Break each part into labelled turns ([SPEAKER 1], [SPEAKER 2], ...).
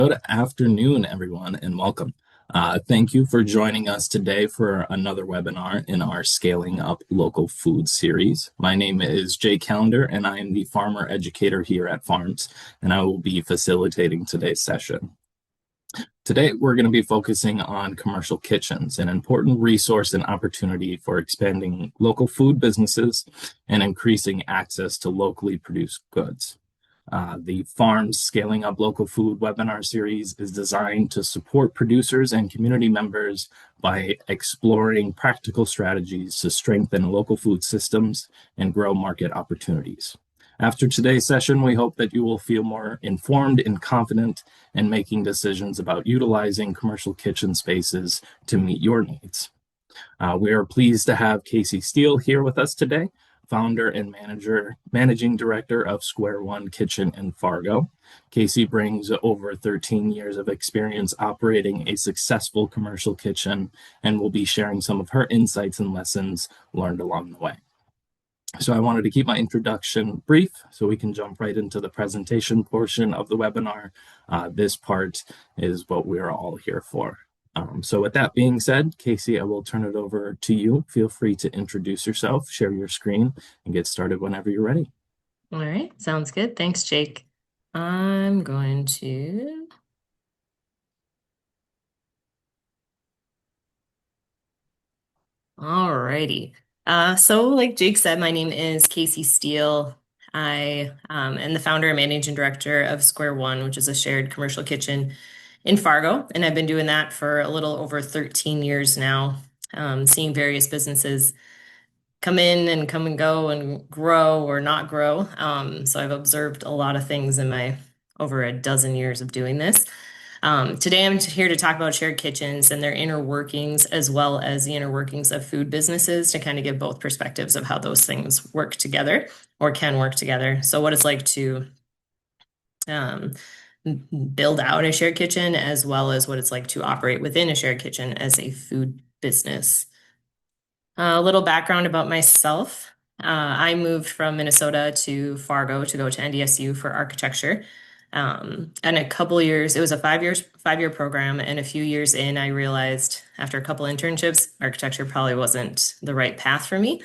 [SPEAKER 1] Good afternoon, everyone, and welcome. Thank you for joining us today for another webinar in our Scaling Up Local Food series. My name is Jay Callender, and I am the farmer educator here at Farms, and I will be facilitating today's session. Today, we're going to be focusing on commercial kitchens, an important resource and opportunity for expanding local food businesses and increasing access to locally produced goods. The Farms Scaling Up Local Food webinar series is designed to support producers and community members by exploring practical strategies to strengthen local food systems and grow market opportunities. After today's session, we hope that you will feel more informed and confident in making decisions about utilizing commercial kitchen spaces to meet your needs. We are pleased to have Casey Steele here with us today, founder and managing director of Square One Kitchen in Fargo. Casey brings over 13 years of experience operating a successful commercial kitchen and will be sharing some of her insights and lessons learned along the way. So I wanted to keep my introduction brief so we can jump right into the presentation portion of the webinar. This part is what we're all here for. So with that being said, Casey, I will turn it over to you. Feel free to introduce yourself, share your screen, and get started whenever you're ready.
[SPEAKER 2] All right, sounds good. Thanks, Jake. I'm going to... All righty. So like Jake said, my name is Casey Steele. I am the founder and managing director of Square One, which is a shared commercial kitchen in Fargo. And I've been doing that for a little over 13 years now, seeing various businesses come in and come and go and grow or not grow. So I've observed a lot of things in my over a dozen years of doing this. Today I'm here to talk about shared kitchens and their inner workings, as well as the inner workings of food businesses, to kind of give both perspectives of how those things work together or can work together. So what it's like to build out a shared kitchen, as well as what it's like to operate within a shared kitchen as a food business. A little background about myself. I moved from Minnesota to Fargo to go to NDSU for architecture. And a couple of years, it was a five-year program, and a few years in, I realized after a couple internships, architecture probably wasn't the right path for me.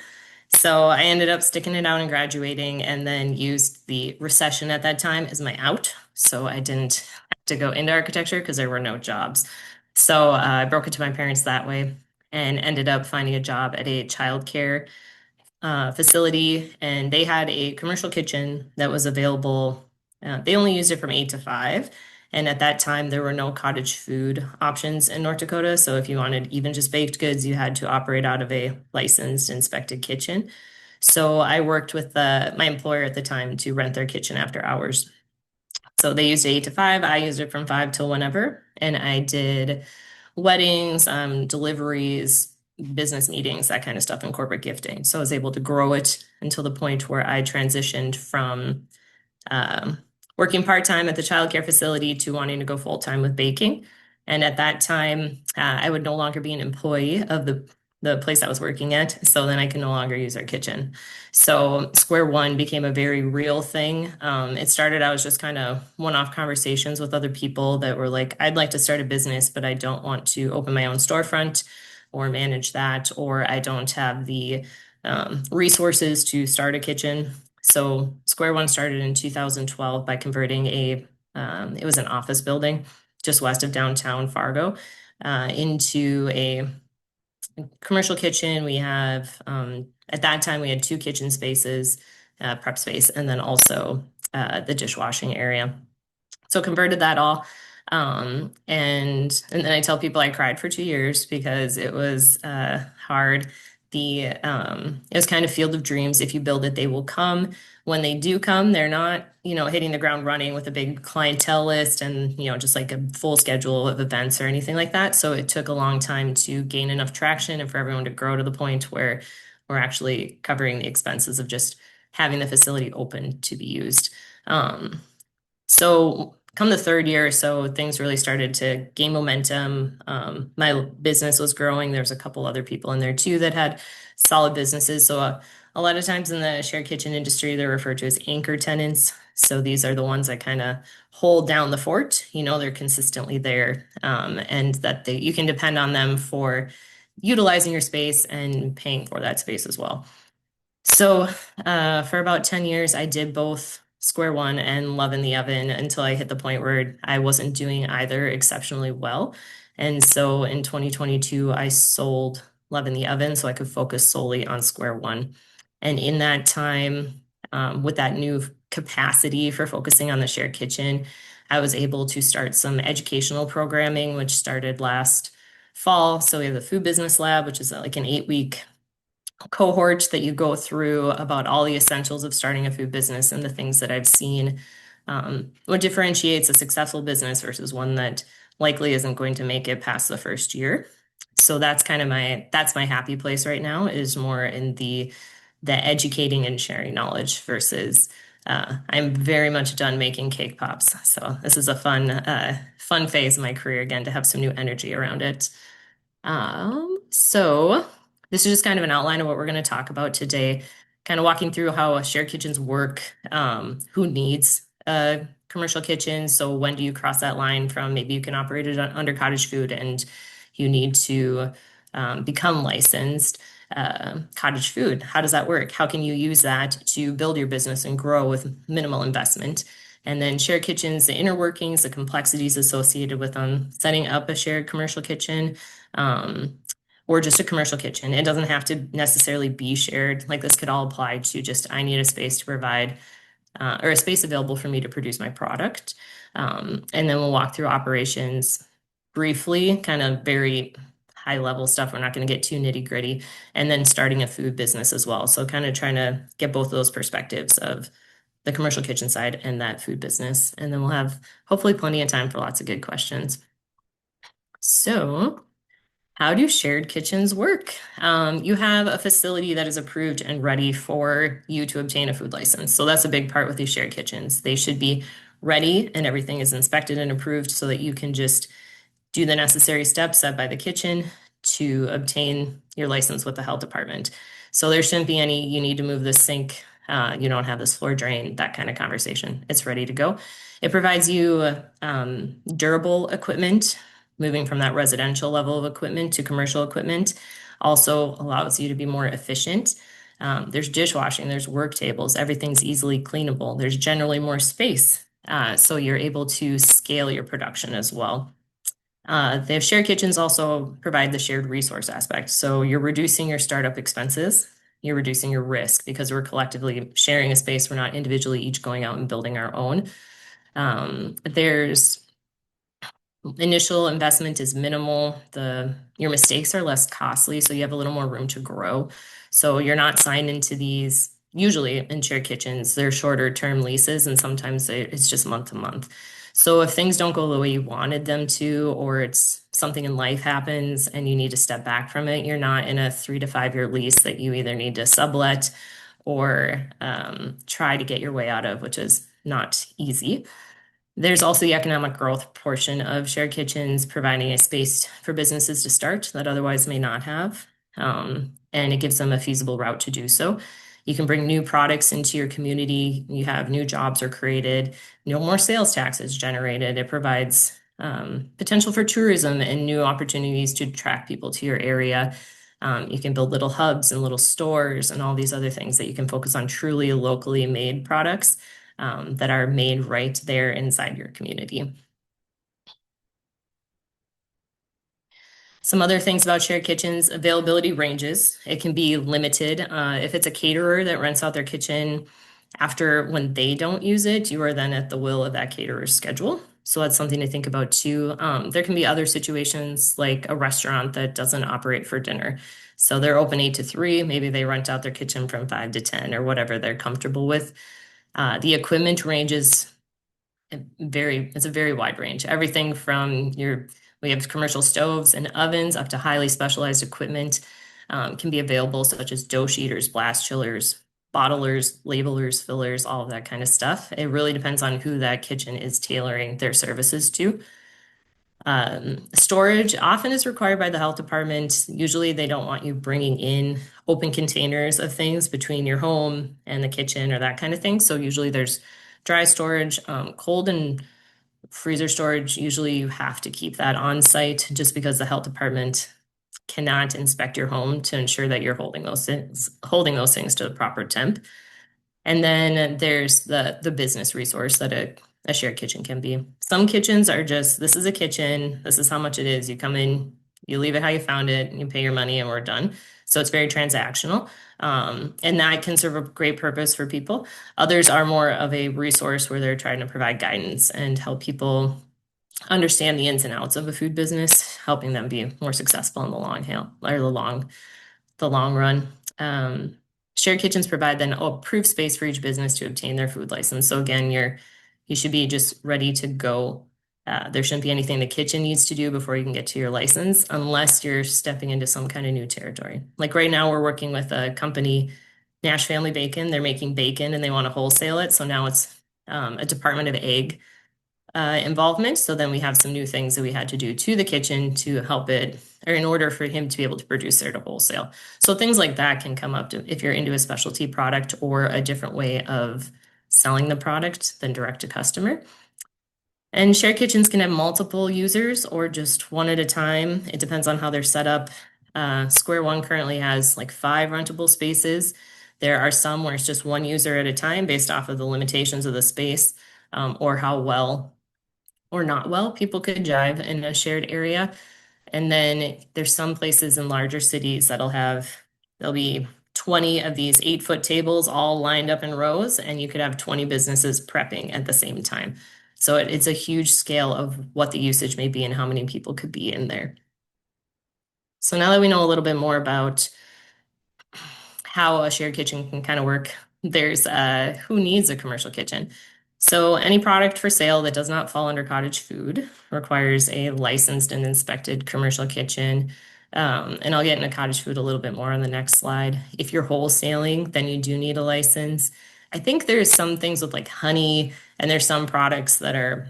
[SPEAKER 2] So I ended up sticking it out and graduating, and then used the recession at that time as my out. So I didn't have to go into architecture because there were no jobs. So I broke it to my parents that way and ended up finding a job at a childcare facility, and they had a commercial kitchen that was available. They only used it from 8 to 5. And at that time, there were no cottage food options in North Dakota. So if you wanted even just baked goods, you had to operate out of a licensed, inspected kitchen. So I worked with my employer at the time to rent their kitchen after hours. So they used it 8 to 5. I used it from 5 till whenever. And I did weddings, deliveries, business meetings, that kind of stuff, and corporate gifting. So I was able to grow it until the point where I transitioned from working part-time at the childcare facility to wanting to go full-time with baking. And at that time, I would no longer be an employee of the place I was working at. So then I can no longer use our kitchen. So Square One became a very real thing. It started out as just kind of one-off conversations with other people that were like, I'd like to start a business, but I don't want to open my own storefront or manage that, or I don't have the resources to start a kitchen. So Square One started in 2012 by converting it was an office building just west of downtown Fargo, into a commercial kitchen. We have, at that time, we had 2 kitchen spaces, prep space, and then also the dishwashing area. So converted that all. And then I tell people I cried for 2 years because it was hard. It was kind of field of dreams. If you build it, they will come. When they do come, they're not, hitting the ground running with a big clientele list and, just like a full schedule of events or anything like that. So it took a long time to gain enough traction and for everyone to grow to the point where we're actually covering the expenses of just having the facility open to be used. So come the third year or so, things really started to gain momentum. My business was growing. There's a couple other people in there too that had solid businesses. So a lot of times in the shared kitchen industry, they're referred to as anchor tenants. So these are the ones that kind of hold down the fort. They're consistently there, and that you can depend on them for utilizing your space and paying for that space as well. So, for about 10 years, I did both Square One and Love in the Oven until I hit the point where I wasn't doing either exceptionally well. And so in 2022, I sold Love in the Oven so I could focus solely on Square One. And in that time, with that new capacity for focusing on the shared kitchen, I was able to start some educational programming, which started last fall. So we have the Food Business Lab, which is like an 8-week cohort that you go through about all the essentials of starting a food business and the things that I've seen. What differentiates a successful business versus one that likely isn't going to make it past the first year. So that's kind of my happy place right now, is more in the educating and sharing knowledge versus I'm very much done making cake pops. So this is a fun phase of my career again, to have some new energy around it. So this is just kind of an outline of what we're going to talk about today, kind of walking through how shared kitchens work, who needs a commercial kitchen. So when do you cross that line from maybe you can operate it under cottage food and you need to become licensed cottage food? How does that work? How can you use that to build your business and grow with minimal investment? And then shared kitchens, the inner workings, the complexities associated with them, setting up a shared commercial kitchen, um, or just a commercial kitchen. It doesn't have to necessarily be shared. Like, this could all apply to just, I need a space to provide, or a space available for me to produce my product. And then we'll walk through operations briefly, kind of very high level stuff. We're not going to get too nitty gritty. And then starting a food business as well. So kind of trying to get both of those perspectives of the commercial kitchen side and that food business. And then we'll have hopefully plenty of time for lots of good questions. So, how do shared kitchens work? You have a facility that is approved and ready for you to obtain a food license. So that's a big part with these shared kitchens. They should be ready and everything is inspected and approved so that you can just do the necessary steps set by the kitchen to obtain your license with the health department. So there shouldn't be any, you need to move this sink, you don't have this floor drain, that kind of conversation. It's ready to go. It provides you durable equipment, moving from that residential level of equipment to commercial equipment. Also allows you to be more efficient. There's dishwashing, there's work tables, everything's easily cleanable. There's generally more space, so you're able to scale your production as well. The shared kitchens also provide the shared resource aspect. So you're reducing your startup expenses, you're reducing your risk because we're collectively sharing a space. We're not individually each going out and building our own. There's initial investment is minimal. Your mistakes are less costly, so you have a little more room to grow. So you're not signed into these. Usually in shared kitchens, they're shorter term leases, and sometimes it's just month to month. So if things don't go the way you wanted them to, or it's something in life happens and you need to step back from it, you're not in a 3 to 5 year lease that you either need to sublet or try to get your way out of, which is not easy. There's also the economic growth portion of shared kitchens, providing a space for businesses to start that otherwise may not have. And it gives them a feasible route to do so. You can bring new products into your community. You have new jobs are created, no more sales taxes generated. It provides potential for tourism and new opportunities to attract people to your area. You can build little hubs and little stores and all these other things that you can focus on truly locally made products that are made right there inside your community. Some other things about shared kitchens, availability ranges. It can be limited. If it's a caterer that rents out their kitchen after when they don't use it, you are then at the will of that caterer's schedule. So that's something to think about too. There can be other situations like a restaurant that doesn't operate for dinner. So they're open 8 to 3. Maybe they rent out their kitchen from 5 to 10 or whatever they're comfortable with. The equipment ranges it's a very wide range. Everything from we have commercial stoves and ovens up to highly specialized equipment can be available, such as dough sheeters, blast chillers, bottlers, labelers, fillers, all of that kind of stuff. It really depends on who that kitchen is tailoring their services to. Storage often is required by the health department. Usually they don't want you bringing in open containers of things between your home and the kitchen or that kind of thing. So usually there's Dry storage, cold and freezer storage, usually you have to keep that on site just because the health department cannot inspect your home to ensure that you're holding those things to the proper temp. And then there's the business resource that a shared kitchen can be. Some kitchens are just, this is a kitchen, this is how much it is. You come in, you leave it how you found it, you pay your money, and we're done. So it's very transactional. And that can serve a great purpose for people. Others are more of a resource where they're trying to provide guidance and help people understand the ins and outs of a food business, helping them be more successful in the long haul or the long run. Shared kitchens provide then approved space for each business to obtain their food license. So again, you should be just ready to go. There shouldn't be anything the kitchen needs to do before you can get to your license, unless you're stepping into some kind of new territory. Like right now, we're working with a company, Nash Family Bacon. They're making bacon and they want to wholesale it. So now it's a Department of Ag involvement. So then we have some new things that we had to do to the kitchen to help it, or in order for him to be able to produce there to wholesale. So things like that can come up if you're into a specialty product or a different way of selling the product than direct to customer. And shared kitchens can have multiple users or just one at a time. It depends on how they're set up. Square One currently has like 5 rentable spaces. There are some where it's just one user at a time based off of the limitations of the space, or how well or not well people could jive in a shared area. And then there's some places in larger cities there'll be 20 of these 8-foot tables all lined up in rows, and you could have 20 businesses prepping at the same time. So it's a huge scale of what the usage may be and how many people could be in there. So now that we know a little bit more about how a shared kitchen can kind of work, there's who needs a commercial kitchen. So any product for sale that does not fall under cottage food requires a licensed and inspected commercial kitchen. And I'll get into cottage food a little bit more on the next slide. If you're wholesaling, then you do need a license. I think there's some things with like honey, and there's some products that are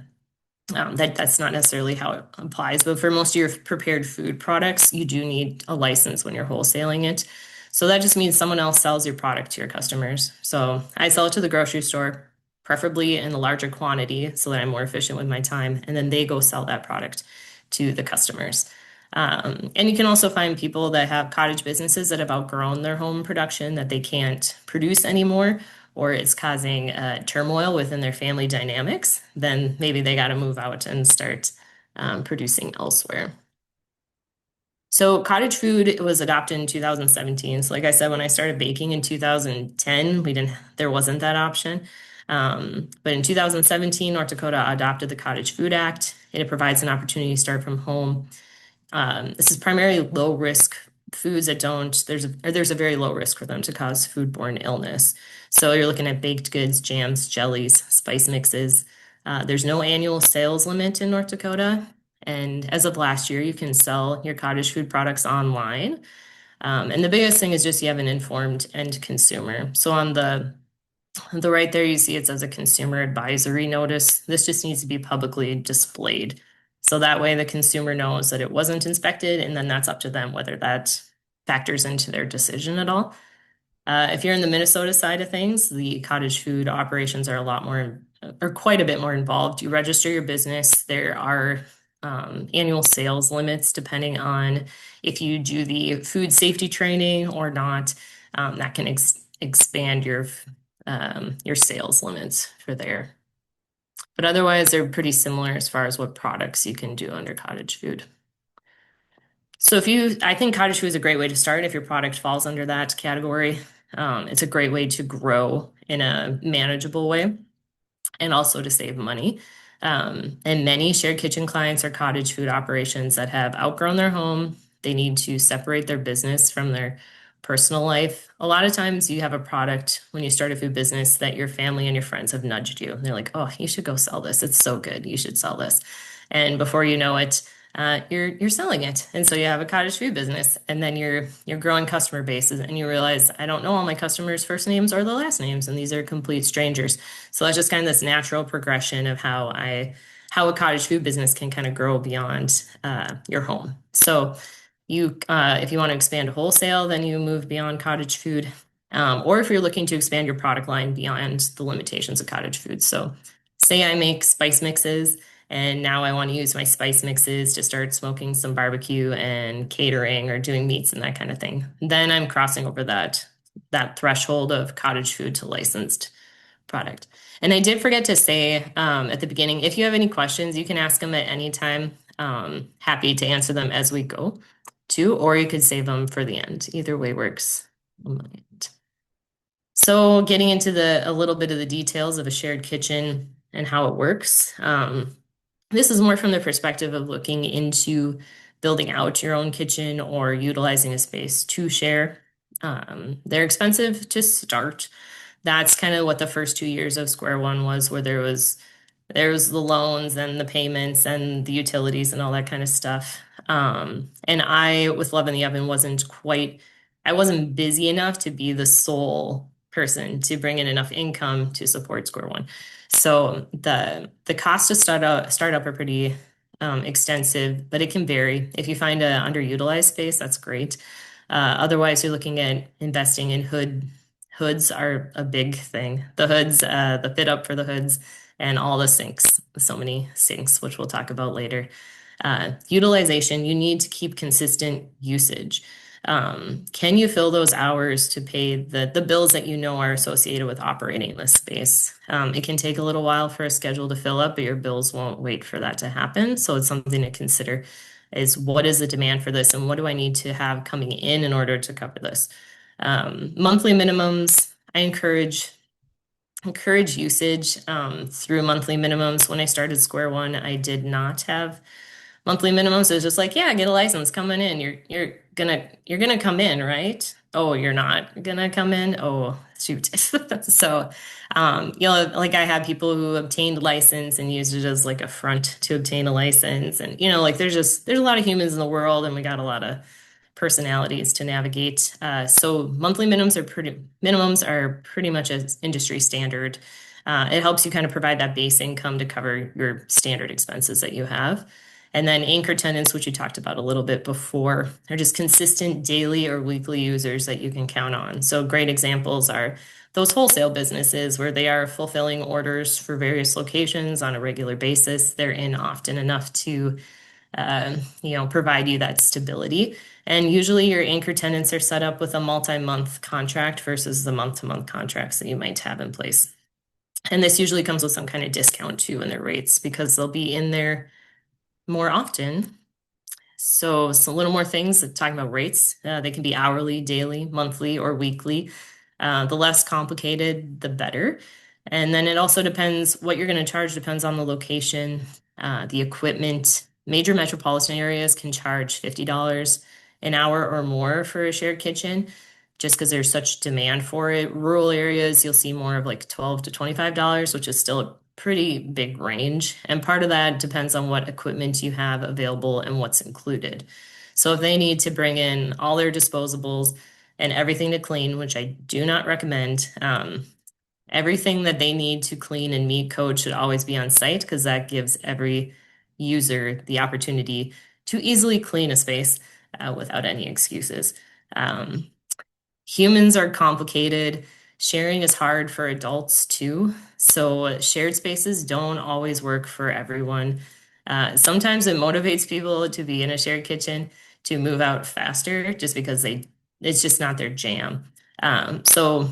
[SPEAKER 2] that's not necessarily how it applies, but for most of your prepared food products, you do need a license when you're wholesaling it. So that just means someone else sells your product to your customers. So I sell it to the grocery store, preferably in a larger quantity so that I'm more efficient with my time. And then they go sell that product to the customers. And you can also find people that have cottage businesses that have outgrown their home production, that they can't produce anymore, or it's causing turmoil within their family dynamics. Then maybe they got to move out and start producing elsewhere. So cottage food was adopted in 2017. So like I said, when I started baking in 2010, there wasn't that option. But in 2017, North Dakota adopted the Cottage Food Act. It provides an opportunity to start from home. This is primarily low risk foods that don't, there's a very low risk for them to cause foodborne illness. So you're looking at baked goods, jams, jellies, spice mixes. There's no annual sales limit in North Dakota. And as of last year, you can sell your cottage food products online. And the biggest thing is just you have an informed end consumer. So on the right there, you see it says a consumer advisory notice. This just needs to be publicly displayed. So that way the consumer knows that it wasn't inspected, and then that's up to them whether that factors into their decision at all. If you're in the Minnesota side of things, the cottage food operations are quite a bit more involved. You register your business. There are annual sales limits depending on if you do the food safety training or not. That can expand your sales limits for there. But otherwise, they're pretty similar as far as what products you can do under cottage food. So I think cottage food is a great way to start if your product falls under that category. It's a great way to grow in a manageable way and also to save money. And many shared kitchen clients are cottage food operations that have outgrown their home. They need to separate their business from their personal life. A lot of times you have a product when you start a food business that your family and your friends have nudged you. They're like, oh, you should go sell this. It's so good. You should sell this. And before you know it, you're selling it. And so you have a cottage food business, and then you're growing customer bases, and you realize I don't know all my customers' first names or the last names, and these are complete strangers. So that's just kind of this natural progression of how a cottage food business can kind of grow beyond your home. So if you want to expand wholesale, then you move beyond cottage food. or if you're looking to expand your product line beyond the limitations of cottage food. So, say I make spice mixes, and now I want to use my spice mixes to start smoking some barbecue and catering or doing meats and that kind of thing. Then I'm crossing over that threshold of cottage food to licensed product. And I did forget to say at the beginning, if you have any questions, you can ask them at any time. Happy to answer them as we go, too, or you could save them for the end. Either way works on my end. So, getting into a little bit of the details of a shared kitchen and how it works. This is more from the perspective of looking into building out your own kitchen or utilizing a space to share. They're expensive to start. That's kind of what the first 2 years of Square One was, where there was the loans and the payments and the utilities and all that kind of stuff. And I, with Love in the Oven, I wasn't busy enough to be the sole person to bring in enough income to support Square One. So the cost to start up are pretty extensive, but it can vary. If you find an underutilized space, that's great. Otherwise, you're looking at investing in hoods are a big thing. The hoods, the fit up for the hoods, and all the sinks. So many sinks, which we'll talk about later. Utilization, you need to keep consistent usage. Can you fill those hours to pay the bills that you know are associated with operating this space? It can take a little while for a schedule to fill up, but your bills won't wait for that to happen. So it's something to consider is what is the demand for this and what do I need to have coming in order to cover this? Monthly minimums, I encourage usage through monthly minimums. When I started Square One, I did not have monthly minimums. It was just like, yeah, get a license coming in. You're gonna come in, right? Oh, you're not gonna come in. Oh, shoot. So, like I had people who obtained a license and used it as like a front to obtain a license, and like there's a lot of humans in the world, and we got a lot of personalities to navigate. So monthly minimums are pretty much as industry standard. It helps you kind of provide that base income to cover your standard expenses that you have. And then anchor tenants, which you talked about a little bit before, are just consistent daily or weekly users that you can count on. So great examples are those wholesale businesses where they are fulfilling orders for various locations on a regular basis. They're in often enough to provide you that stability. And usually your anchor tenants are set up with a multi-month contract versus the month-to-month contracts that you might have in place. And this usually comes with some kind of discount too in their rates because they'll be in there more often. So, a little more things talking about rates. They can be hourly, daily, monthly, or weekly. The less complicated, the better. And then it also depends what you're going to charge, depends on the location, the equipment. Major metropolitan areas can charge $50 an hour or more for a shared kitchen just because there's such demand for it. Rural areas, you'll see more of like $12 to $25, which is still a pretty big range. And part of that depends on what equipment you have available and what's included. So if they need to bring in all their disposables and everything to clean, which I do not recommend, everything that they need to clean and meet code should always be on site because that gives every user the opportunity to easily clean a space without any excuses. Um, Humans are complicated. Sharing is hard for adults too. So shared spaces don't always work for everyone. Sometimes it motivates people to be in a shared kitchen to move out faster just because it's just not their jam. So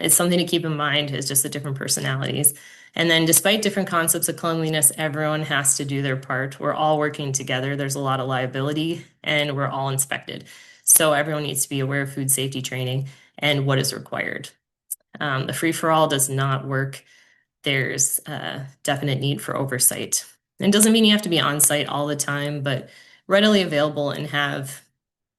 [SPEAKER 2] it's something to keep in mind is just the different personalities. And then despite different concepts of cleanliness, everyone has to do their part. We're all working together. There's a lot of liability and we're all inspected. So everyone needs to be aware of food safety training and what is required. The free-for-all does not work. There's a definite need for oversight. It doesn't mean you have to be on site all the time, but readily available and have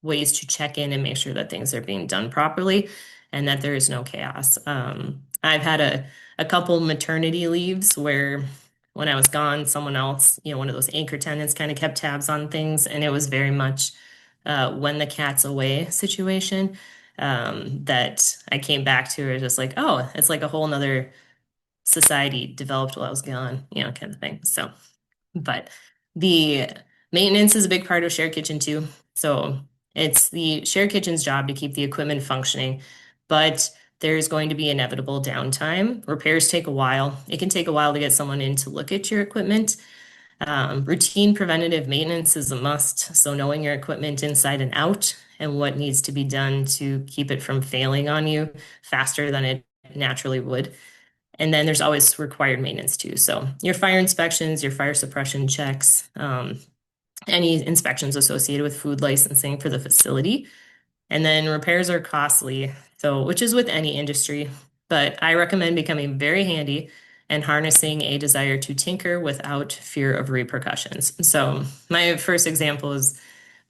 [SPEAKER 2] ways to check in and make sure that things are being done properly and that there is no chaos. I've had a couple maternity leaves where when I was gone, someone else, one of those anchor tenants kind of kept tabs on things, and it was very much when the cat's away situation that I came back to. It was just like, oh, it's like a whole nother society developed while I was gone, kind of thing. So, but the maintenance is a big part of shared kitchen too. So it's the shared kitchen's job to keep the equipment functioning, but there's going to be inevitable downtime. Repairs take a while. It can take a while to get someone in to look at your equipment. Routine preventative maintenance is a must. So knowing your equipment inside and out and what needs to be done to keep it from failing on you faster than it naturally would. And then there's always required maintenance too. So your fire inspections, your fire suppression checks, any inspections associated with food licensing for the facility. And then repairs are costly, so which is with any industry, but I recommend becoming very handy and harnessing a desire to tinker without fear of repercussions. So my first example is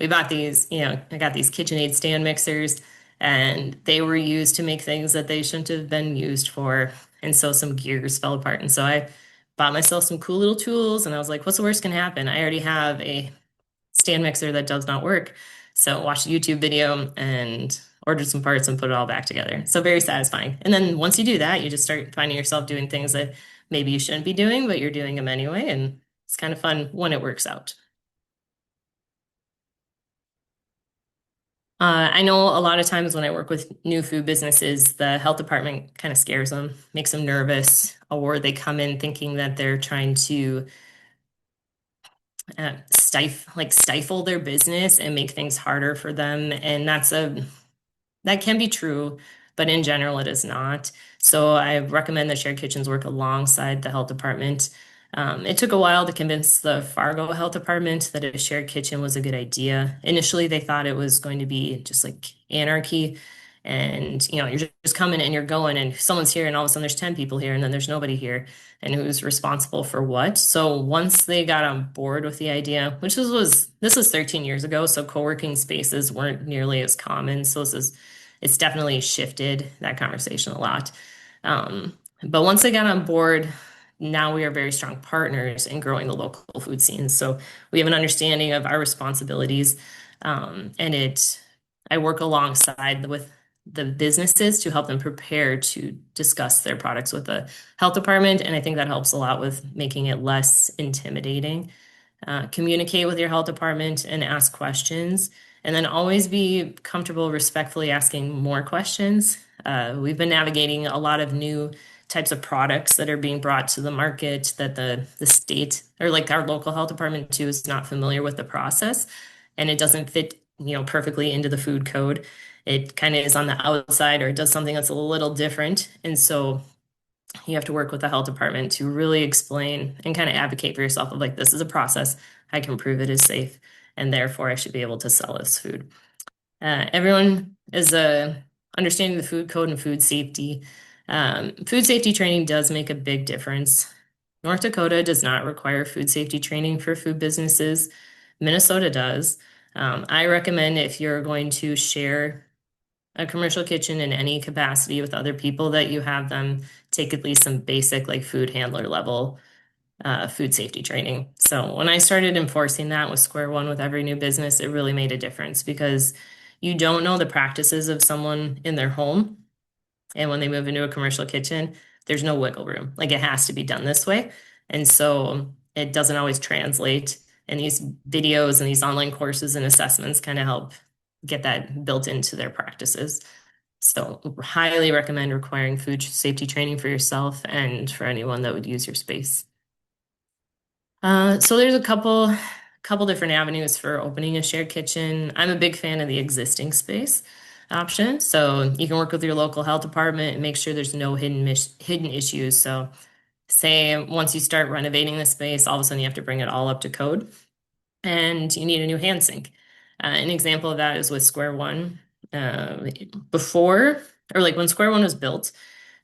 [SPEAKER 2] we bought these, I got these KitchenAid stand mixers and they were used to make things that they shouldn't have been used for. And so some gears fell apart. And so I bought myself some cool little tools and I was like, what's the worst can happen? I already have a stand mixer that does not work. So watched a YouTube video and ordered some parts and put it all back together. So very satisfying. And then once you do that, you just start finding yourself doing things that maybe you shouldn't be doing, but you're doing them anyway. And it's kind of fun when it works out. I know a lot of times when I work with new food businesses, the health department kind of scares them, makes them nervous, or they come in thinking that they're trying to stifle their business and make things harder for them. And that can be true, but in general, it is not. So I recommend that shared kitchens work alongside the health department. It took a while to convince the Fargo Health Department that a shared kitchen was a good idea. Initially, they thought it was going to be just like anarchy. And you're just coming and you're going, and someone's here, and all of a sudden there's 10 people here, and then there's nobody here, and who's responsible for what. So once they got on board with the idea, which this was 13 years ago, so co-working spaces weren't nearly as common. So it's definitely shifted that conversation a lot. But once they got on board, now we are very strong partners in growing the local food scene. So we have an understanding of our responsibilities, and I work alongside with the businesses to help them prepare to discuss their products with the health department. And I think that helps a lot with making it less intimidating. Communicate with your health department and ask questions, and then always be comfortable respectfully asking more questions. We've been navigating a lot of new types of products that are being brought to the market that the state or like our local health department too is not familiar with the process, and it doesn't fit, perfectly into the food code. It kind of is on the outside or it does something that's a little different. And so you have to work with the health department to really explain and kind of advocate for yourself of like, this is a process. I can prove it is safe, and therefore I should be able to sell this food. Everyone is understanding the food code and food safety. Food safety training does make a big difference. North Dakota does not require food safety training for food businesses. Minnesota does. I recommend if you're going to share a commercial kitchen in any capacity with other people that you have them take at least some basic like food handler level food safety training. So when I started enforcing that with square one with every new business, it really made a difference because you don't know the practices of someone in their home. And when they move into a commercial kitchen, there's no wiggle room. Like it has to be done this way. And so it doesn't always translate. And these videos and these online courses and assessments kind of help get that built into their practices. So highly recommend requiring food safety training for yourself and for anyone that would use your space. So there's a couple different avenues for opening a shared kitchen. I'm a big fan of the existing space option. So you can work with your local health department and make sure there's no hidden issues. So say once you start renovating the space, all of a sudden you have to bring it all up to code and you need a new hand sink. An example of that is with Square One. Before, or like when Square One was built,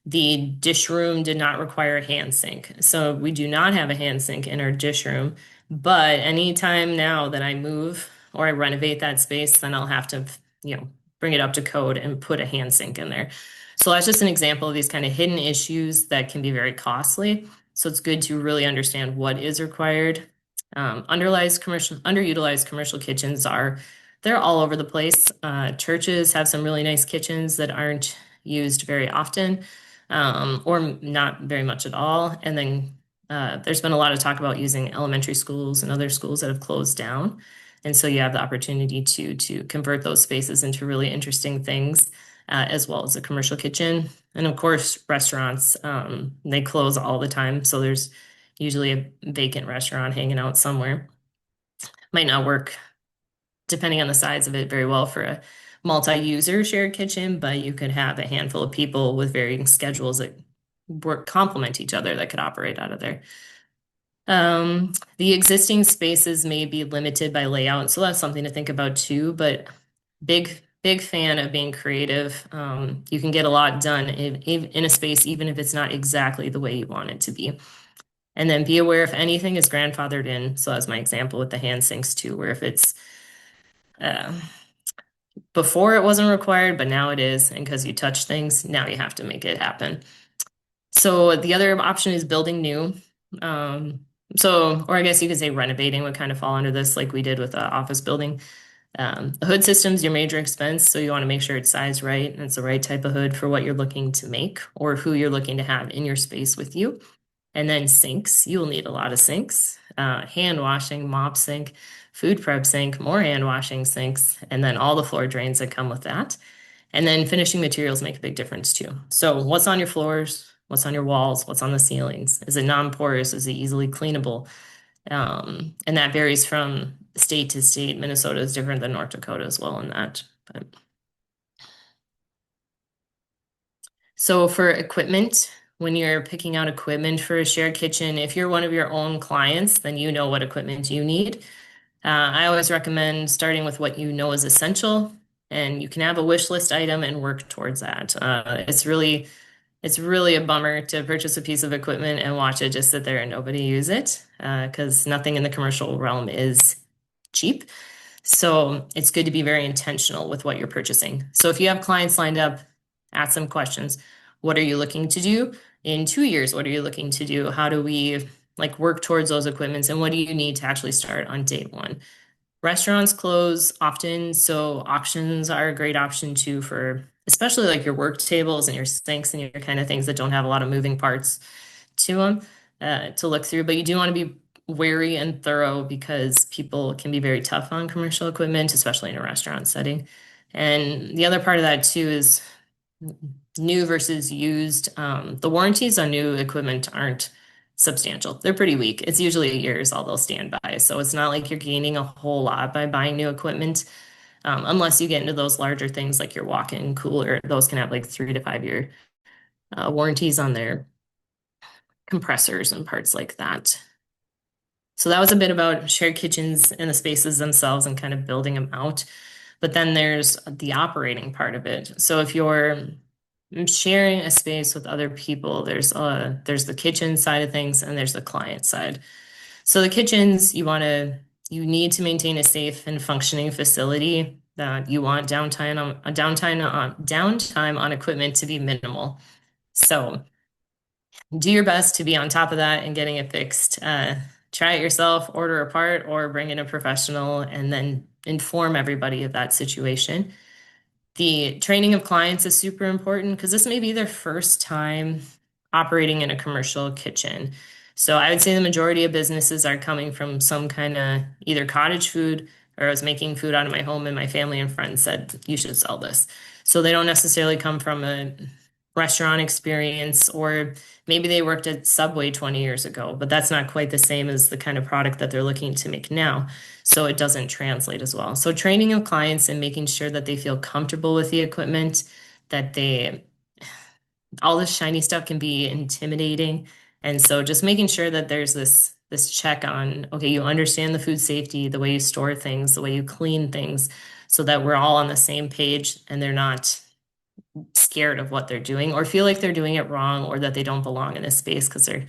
[SPEAKER 2] the dish room did not require a hand sink. So we do not have a hand sink in our dish room. But anytime now that I move or I renovate that space, then I'll have to, bring it up to code and put a hand sink in there. So that's just an example of these kind of hidden issues that can be very costly. So it's good to really understand what is required. Underutilized commercial kitchens they're all over the place. Churches have some really nice kitchens that aren't used very often, or not very much at all. And then there's been a lot of talk about using elementary schools and other schools that have closed down. And so you have the opportunity to convert those spaces into really interesting things. as well as a commercial kitchen. And of course, restaurants, they close all the time. So there's usually a vacant restaurant hanging out somewhere. Might not work, depending on the size of it, very well for a multi-user shared kitchen, but you could have a handful of people with varying schedules that work complement each other that could operate out of there. The existing spaces may be limited by layout, so that's something to think about too, but big fan of being creative. You can get a lot done in a space, even if it's not exactly the way you want it to be. And then be aware if anything is grandfathered in. So that's my example with the hand sinks too, where if it's uh, before it wasn't required, but now it is, and because you touch things, now you have to make it happen. So the other option is building new. Um, or I guess you could say renovating would kind of fall under this, like we did with the office building. The hood system's your major expense, so you want to make sure it's sized right and it's the right type of hood for what you're looking to make or who you're looking to have in your space with you. And then sinks, you will need a lot of sinks, hand washing, mop sink, food prep sink, more hand washing sinks, and then all the floor drains that come with that. And then finishing materials make a big difference too. So what's on your floors? What's on your walls? What's on the ceilings? Is it non-porous? Is it easily cleanable? And that varies from state to state. Minnesota is different than North Dakota as well in that. But so for equipment, when you're picking out equipment for a shared kitchen, if you're one of your own clients, then you know what equipment you need. I always recommend starting with what you know is essential, and you can have a wish list item and work towards that. It's really a bummer to purchase a piece of equipment and watch it just sit there and nobody use it, because nothing in the commercial realm is cheap. So it's good to be very intentional with what you're purchasing. So if you have clients lined up, ask them questions. What are you looking to do in 2 years? What are you looking to do? How do we like work towards those equipments? And what do you need to actually start on day one? Restaurants close often, so auctions are a great option too for especially like your work tables and your sinks and your kind of things that don't have a lot of moving parts to them to look through. But you do want to be wary and thorough because people can be very tough on commercial equipment, especially in a restaurant setting. And the other part of that too is new versus used. The warranties on new equipment aren't substantial. They're pretty weak. It's usually a year is all they'll stand by. So it's not like you're gaining a whole lot by buying new equipment, unless you get into those larger things like your walk-in cooler. Those can have like 3 to 5 year warranties on their compressors and parts like that. So that was a bit about shared kitchens and the spaces themselves and kind of building them out. But then there's the operating part of it. So if you're sharing a space with other people, there's the kitchen side of things and there's the client side. So the kitchens, you need to maintain a safe and functioning facility. That you want downtime on equipment to be minimal. So do your best to be on top of that and getting it fixed. Try it yourself, order a part, or bring in a professional, and then inform everybody of that situation. The training of clients is super important because this may be their first time operating in a commercial kitchen. So I would say the majority of businesses are coming from some kind of either cottage food or I was making food out of my home and my family and friends said, you should sell this. So they don't necessarily come from a restaurant experience or maybe they worked at Subway 20 years ago, but that's not quite the same as the kind of product that they're looking to make now. So it doesn't translate as well. So training of clients and making sure that they feel comfortable with the equipment, that all this shiny stuff can be intimidating. And so just making sure that there's this check on, okay, you understand the food safety, the way you store things, the way you clean things, so that we're all on the same page and they're not scared of what they're doing or feel like they're doing it wrong or that they don't belong in this space because they're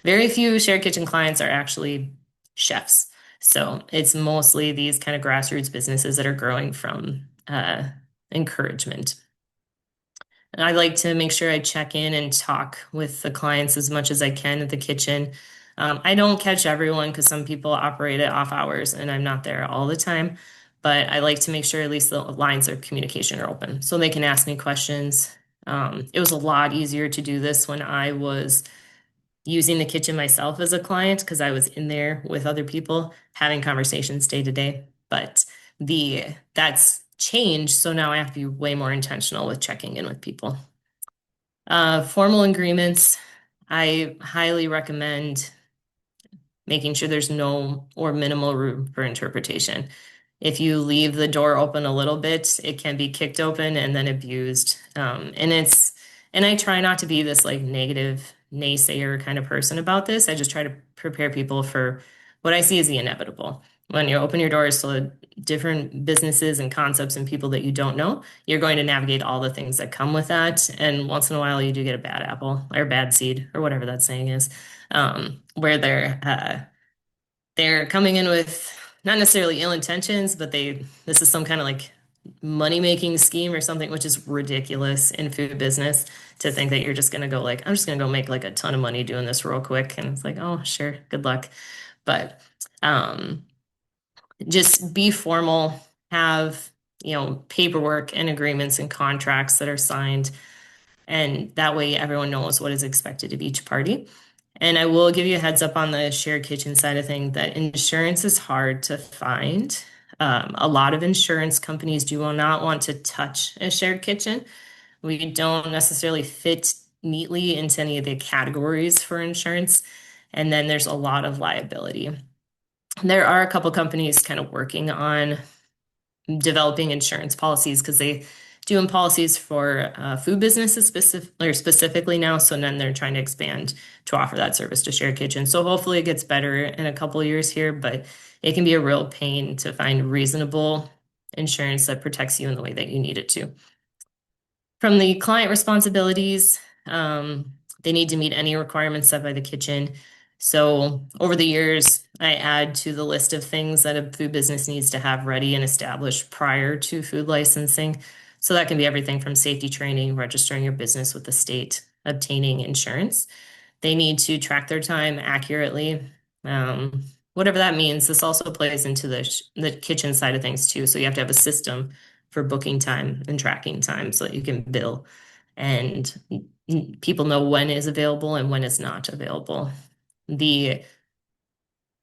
[SPEAKER 2] very few shared kitchen clients are actually chefs. So it's mostly these kind of grassroots businesses that are growing from encouragement. And I like to make sure I check in and talk with the clients as much as I can at the kitchen. I don't catch everyone because some people operate at off hours and I'm not there all the time. But I like to make sure at least the lines of communication are open so they can ask me questions. It was a lot easier to do this when I was using the kitchen myself as a client because I was in there with other people having conversations day to day. But that's changed. So now I have to be way more intentional with checking in with people. Formal agreements, I highly recommend making sure there's no or minimal room for interpretation. If you leave the door open a little bit, it can be kicked open and then abused. And I try not to be this like negative naysayer kind of person about this. I just try to prepare people for what I see as the inevitable. When you open your doors to different businesses and concepts and people that you don't know, you're going to navigate all the things that come with that. And once in a while, you do get a bad apple or bad seed or whatever that saying is, where they're coming in with not necessarily ill intentions, but this is some kind of like money making scheme or something, which is ridiculous in food business to think that you're just gonna go like, I'm just gonna go make like a ton of money doing this real quick. And it's like, oh, sure, good luck. But um, just be formal, have, paperwork and agreements and contracts that are signed, and that way everyone knows what is expected of each party. And I will give you a heads up on the shared kitchen side of things that insurance is hard to find. A lot of insurance companies do not want to touch a shared kitchen. We don't necessarily fit neatly into any of the categories for insurance. And then there's a lot of liability. There are a couple companies kind of working on developing insurance policies because they doing policies for food businesses specifically now. So then they're trying to expand to offer that service to shared kitchen. So hopefully it gets better in a couple of years here, but it can be a real pain to find reasonable insurance that protects you in the way that you need it to. From the client responsibilities, they need to meet any requirements set by the kitchen. So over the years, I add to the list of things that a food business needs to have ready and established prior to food licensing. So that can be everything from safety training, registering your business with the state, obtaining insurance. They need to track their time accurately. Um, Whatever that means, this also plays into the kitchen side of things too. So you have to have a system for booking time and tracking time so that you can bill and people know when is available and when is not available. The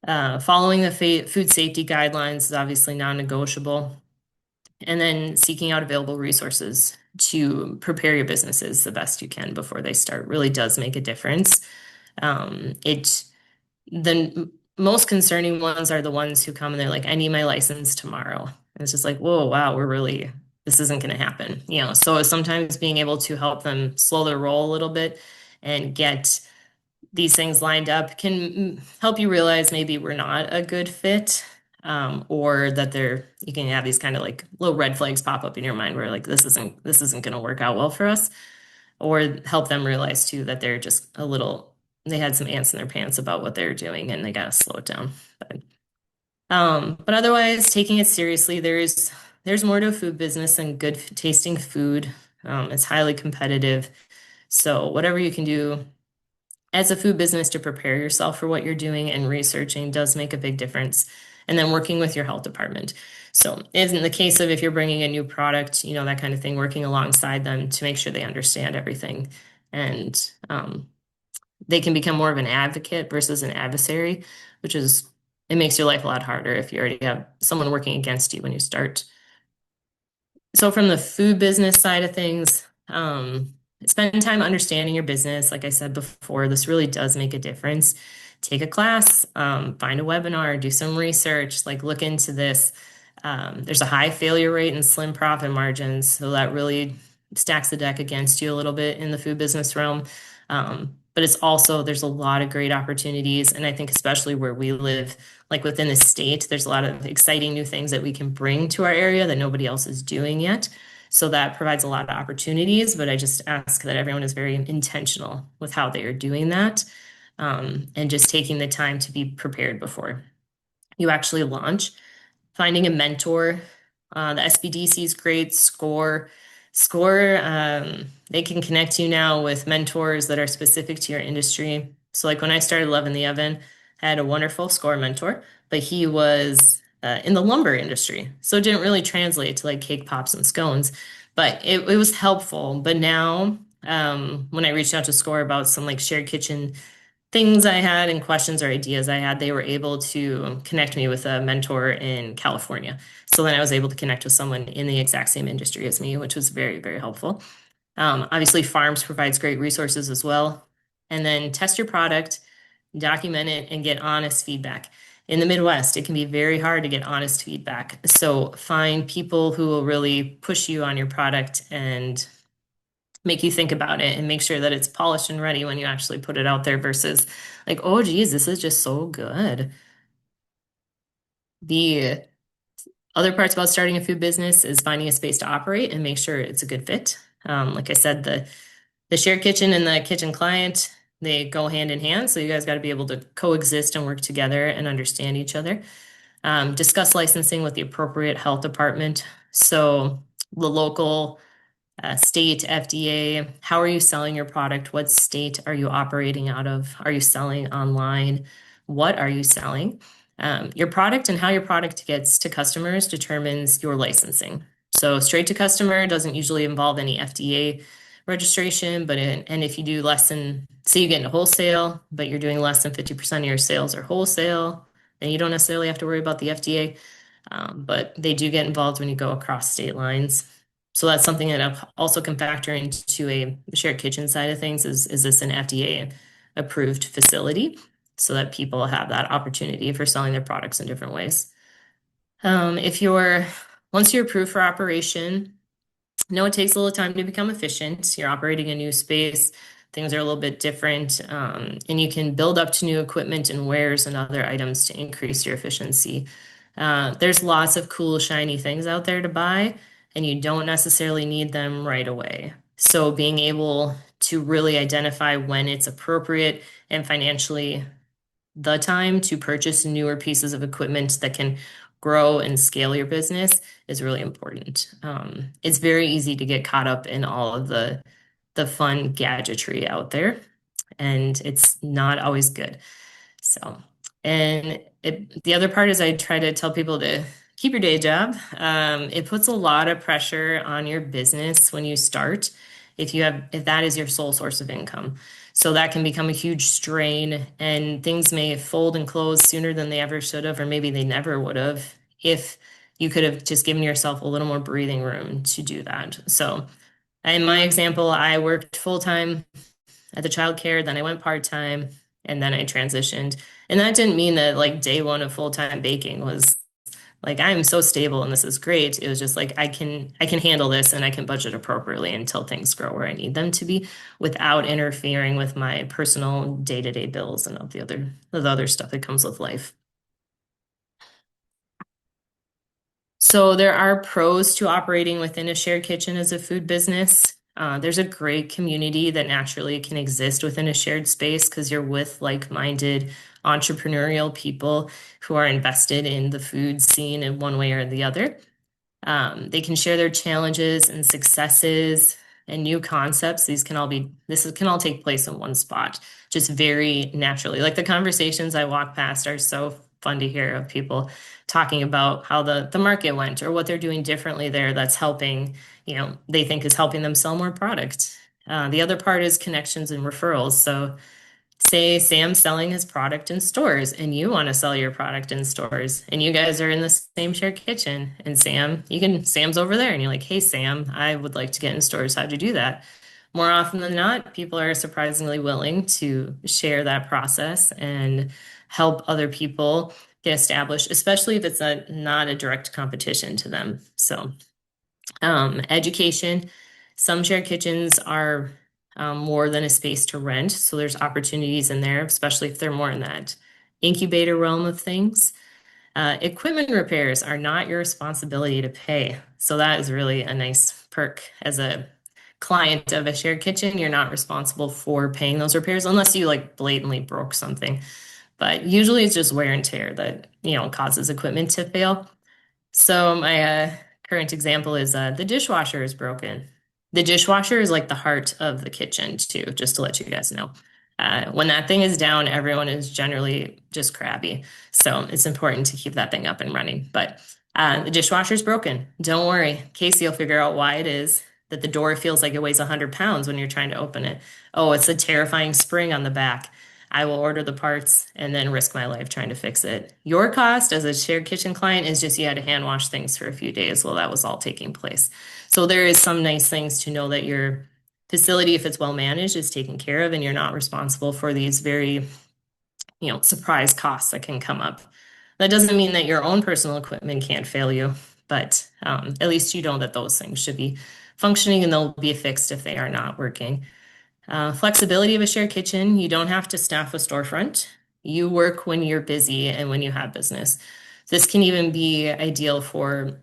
[SPEAKER 2] following the food safety guidelines is obviously non-negotiable, and then seeking out available resources to prepare your businesses the best you can before they start really does make a difference. It the most concerning ones are the ones who come and they're like, I need my license tomorrow. And it's just like, whoa, wow, this isn't going to happen. So sometimes being able to help them slow their roll a little bit and get these things lined up can help you realize maybe we're not a good fit, or that you can have these kind of like little red flags pop up in your mind where like this isn't going to work out well for us, or help them realize too that they had some ants in their pants about what they're doing and they got to slow it down. But otherwise, taking it seriously, there's more to a food business than good tasting food. It's highly competitive. So whatever you can do as a food business to prepare yourself for what you're doing and researching does make a big difference. And then working with your health department. So in the case of if you're bringing a new product, that kind of thing, working alongside them to make sure they understand everything. And they can become more of an advocate versus an adversary, it makes your life a lot harder if you already have someone working against you when you start. So from the food business side of things, spend time understanding your business. Like I said before, this really does make a difference. Take a class, find a webinar, do some research, like look into this. There's a high failure rate and slim profit margins, so that really stacks the deck against you a little bit in the food business realm. But there's a lot of great opportunities. And I think especially where we live, like within the state, there's a lot of exciting new things that we can bring to our area that nobody else is doing yet. So that provides a lot of opportunities, but I just ask that everyone is very intentional with how they are doing that, and just taking the time to be prepared before you actually launch. Finding a mentor. The SBDC is great. Score, they can connect you now with mentors that are specific to your industry. So like when I started Love in the Oven, I had a wonderful Score mentor, but he was in the lumber industry. So it didn't really translate to like cake pops and scones, but it was helpful. But now, when I reached out to Score about some like shared kitchen things I had and questions or ideas I had, they were able to connect me with a mentor in California. So then I was able to connect with someone in the exact same industry as me, which was very, very helpful. Obviously, Farms provides great resources as well. And then test your product, document it, and get honest feedback. In the Midwest, it can be very hard to get honest feedback. So find people who will really push you on your product and make you think about it and make sure that it's polished and ready when you actually put it out there versus like, oh, geez, this is just so good. The other parts about starting a food business is finding a space to operate and make sure it's a good fit. Like I said, the shared kitchen and the kitchen client, they go hand in hand. So you guys got to be able to coexist and work together and understand each other. Discuss licensing with the appropriate health department. So the local state, FDA, how are you selling your product? What state are you operating out of? Are you selling online? What are you selling? Your product and how your product gets to customers determines your licensing. So straight to customer doesn't usually involve any FDA registration, and if you do less than, say you get into wholesale, but you're doing less than 50% of your sales are wholesale, then you don't necessarily have to worry about the FDA. But they do get involved when you go across state lines. So that's something that also can factor into a shared kitchen side of things is this an FDA approved facility so that people have that opportunity for selling their products in different ways. If you're once you're approved for operation, no, it takes a little time to become efficient. You're operating a new space, things are a little bit different, and you can build up to new equipment and wares and other items to increase your efficiency. There's lots of cool, shiny things out there to buy, and you don't necessarily need them right away. So being able to really identify when it's appropriate and financially the time to purchase newer pieces of equipment that can grow and scale your business is really important. It's very easy to get caught up in all of the fun gadgetry out there, and it's not always good. So, the other part is I try to tell people to keep your day job. It puts a lot of pressure on your business when you start, if that is your sole source of income. So that can become a huge strain, and things may fold and close sooner than they ever should have, or maybe they never would have if you could have just given yourself a little more breathing room to do that. So, in my example, I worked full time at the childcare, then I went part-time, and then I transitioned. And that didn't mean that like day one of full-time baking was like I'm so stable and this is great. It was just like I can handle this and I can budget appropriately until things grow where I need them to be without interfering with my personal day-to-day bills and all the other stuff that comes with life. So there are pros to operating within a shared kitchen as a food business. There's a great community that naturally can exist within a shared space because you're with like-minded entrepreneurial people who are invested in the food scene in one way or the other. They can share their challenges and successes and new concepts. This can all take place in one spot, just very naturally. Like the conversations I walk past are so fun to hear of people talking about how the market went or what they're doing differently there that's helping, they think is helping them sell more product. The other part is connections and referrals. So say Sam's selling his product in stores and you want to sell your product in stores and you guys are in the same shared kitchen and Sam's over there and you're like, hey, Sam, I would like to get in stores. How'd you do that? More often than not, people are surprisingly willing to share that process and help other people get established, especially if it's not a direct competition to them. So education. Some shared kitchens are more than a space to rent. So there's opportunities in there, especially if they're more in that incubator realm of things. Equipment repairs are not your responsibility to pay. So that is really a nice perk as a client of a shared kitchen. You're not responsible for paying those repairs unless you like blatantly broke something. But usually it's just wear and tear that, causes equipment to fail. So my current example is the dishwasher is broken. The dishwasher is like the heart of the kitchen too, just to let you guys know. When that thing is down, everyone is generally just crabby. So it's important to keep that thing up and running. But the dishwasher is broken. Don't worry. Casey will figure out why it is that the door feels like it weighs 100 pounds when you're trying to open it. Oh, it's a terrifying spring on the back. I will order the parts and then risk my life trying to fix it. Your cost as a shared kitchen client is just you had to hand wash things for a few days while that was all taking place. So there is some nice things to know that your facility, if it's well managed, is taken care of and you're not responsible for these very, surprise costs that can come up. That doesn't mean that your own personal equipment can't fail you, but at least you know that those things should be functioning and they'll be fixed if they are not working. Flexibility of a shared kitchen. You don't have to staff a storefront. You work when you're busy and when you have business. This can even be ideal for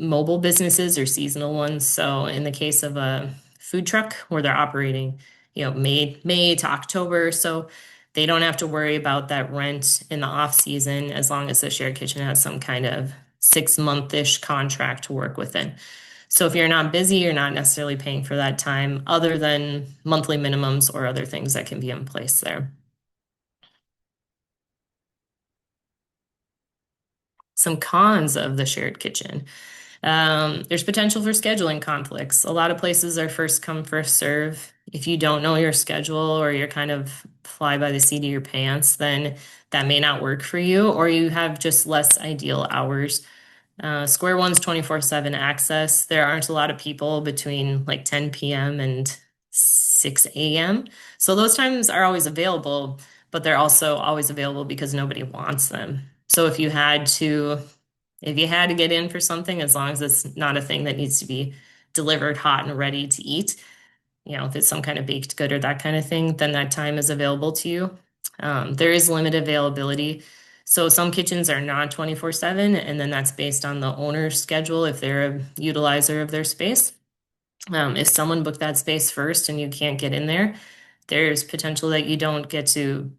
[SPEAKER 2] mobile businesses or seasonal ones. So in the case of a food truck where they're operating, May to October, so they don't have to worry about that rent in the off season as long as the shared kitchen has some kind of 6 month-ish contract to work within. So if you're not busy, you're not necessarily paying for that time other than monthly minimums or other things that can be in place there. Some cons of the shared kitchen. There's potential for scheduling conflicts. A lot of places are first come, first serve. If you don't know your schedule or you're kind of fly by the seat of your pants, then that may not work for you, or you have just less ideal hours. Square One's 24/7 access. There aren't a lot of people between like 10 p.m. and 6 a.m. So those times are always available, but they're also always available because nobody wants them. So if you had to get in for something, as long as it's not a thing that needs to be delivered hot and ready to eat, if it's some kind of baked good or that kind of thing, then that time is available to you. There is limited availability. So some kitchens are not 24/7, and then that's based on the owner's schedule if they're a utilizer of their space. If someone booked that space first and you can't get in there, there's potential that you don't get to